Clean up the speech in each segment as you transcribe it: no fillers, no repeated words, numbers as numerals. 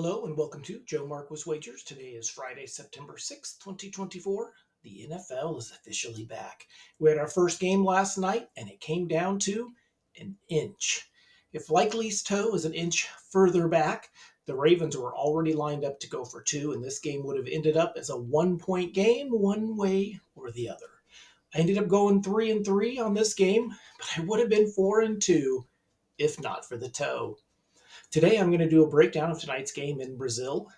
Hello and welcome to Joe Marquis Wagers. Today is Friday, September 6th, 2024. The NFL is officially back. We had our first game last night and it came down to an inch. If Likely's toe is an inch further back, the Ravens were already lined up to go for two, and this game would have ended up as a 1-point game, one way or the other. I ended up going 3-3 on this game, but I would have been 4-2 if not for the toe. Today, I'm going to do a breakdown of tonight's game in Brazil.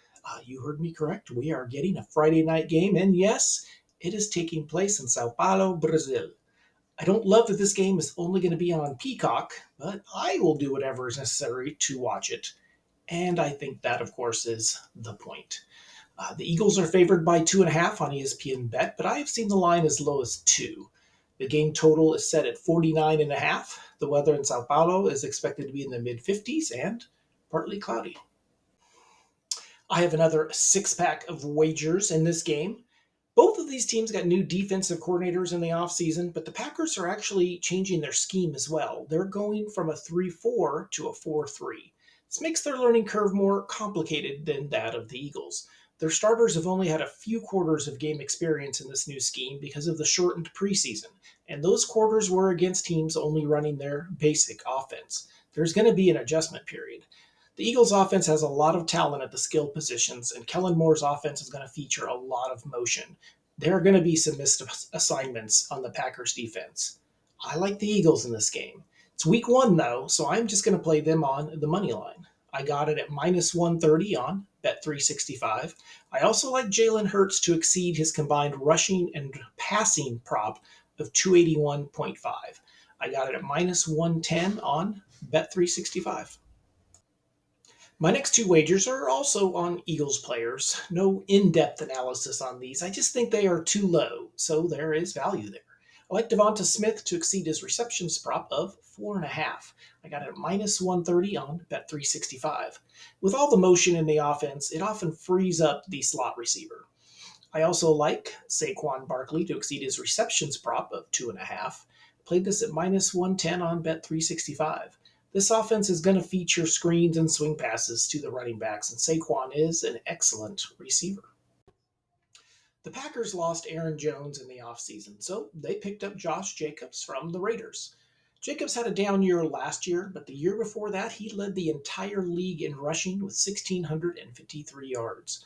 You heard me correct. We are getting a Friday night game, and yes, it is taking place in Sao Paulo, Brazil. I don't love that this game is only going to be on Peacock, but I will do whatever is necessary to watch it. And I think that, of course, is the point. The Eagles are favored by 2.5 on ESPN Bet, but I have seen the line as low as 2. The game total is set at 49.5. The weather in Sao Paulo is expected to be in the mid-50s and partly cloudy. I have another 6-pack of wagers in this game. Both of these teams got new defensive coordinators in the offseason, but the Packers are actually changing their scheme as well. They're going from a 3-4 to a 4-3. This makes their learning curve more complicated than that of the Eagles. Their starters have only had a few quarters of game experience in this new scheme because of the shortened preseason, and those quarters were against teams only running their basic offense. There's going to be an adjustment period. The Eagles' offense has a lot of talent at the skill positions, and Kellen Moore's offense is going to feature a lot of motion. There are going to be some missed assignments on the Packers' defense. I like the Eagles in this game. It's week 1, though, so I'm just going to play them on the money line. I got it at minus 130 on Bet365. I also like Jalen Hurts to exceed his combined rushing and passing prop of 281.5. I got it at minus 110 on Bet365. My next two wagers are also on Eagles players. No in-depth analysis on these. I just think they are too low, so there is value there. I like Devonta Smith to exceed his receptions prop of 4.5. I got it at minus 130 on Bet365. With all the motion in the offense, it often frees up the slot receiver. I also like Saquon Barkley to exceed his receptions prop of 2.5. Played this at minus 110 on Bet365. This offense is going to feature screens and swing passes to the running backs, and Saquon is an excellent receiver. The Packers lost Aaron Jones in the offseason, so they picked up Josh Jacobs from the Raiders. Jacobs had a down year last year, but the year before that, he led the entire league in rushing with 1,653 yards.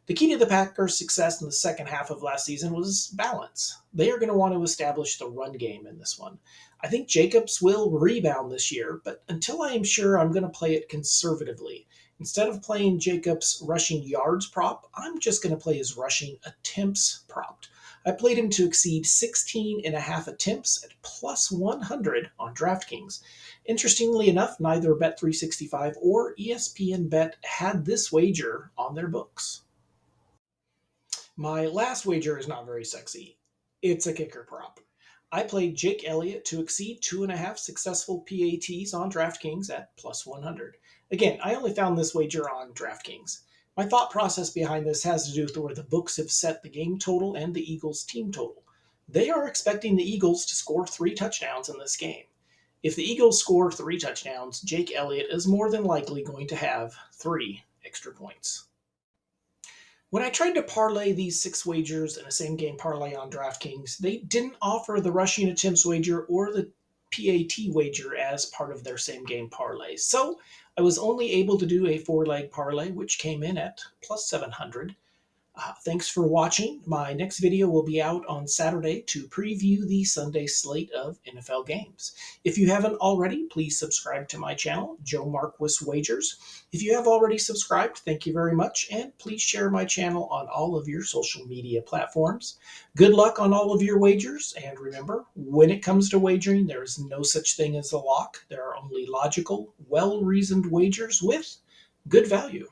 The key to the Packers' success in the second half of last season was balance. They are going to want to establish the run game in this one. I think Jacobs will rebound this year, but until I am sure, I'm going to play it conservatively. Instead of playing Jacobs' rushing yards prop, I'm just going to play his rushing attempts prop. I played him to exceed 16.5 attempts at plus 100 on DraftKings. Interestingly enough, neither Bet365 or ESPN Bet had this wager on their books. My last wager is not very sexy. It's a kicker prop. I played Jake Elliott to exceed 2.5 successful PATs on DraftKings at plus 100. Again, I only found this wager on DraftKings. My thought process behind this has to do with where the books have set the game total and the Eagles' team total. They are expecting the Eagles to score 3 touchdowns in this game. If the Eagles score 3 touchdowns, Jake Elliott is more than likely going to have 3 extra points. When I tried to parlay these 6 wagers in a same game parlay on DraftKings, they didn't offer the rushing attempts wager or the PAT wager as part of their same game parlay. So I was only able to do a 4-leg parlay, which came in at plus 700. Thanks for watching. My next video will be out on Saturday to preview the Sunday slate of NFL games. If you haven't already, please subscribe to my channel, Joe Marquis Wagers. If you have already subscribed, thank you very much, and please share my channel on all of your social media platforms. Good luck on all of your wagers, and remember, when it comes to wagering, there is no such thing as a lock. There are only logical, well-reasoned wagers with good value.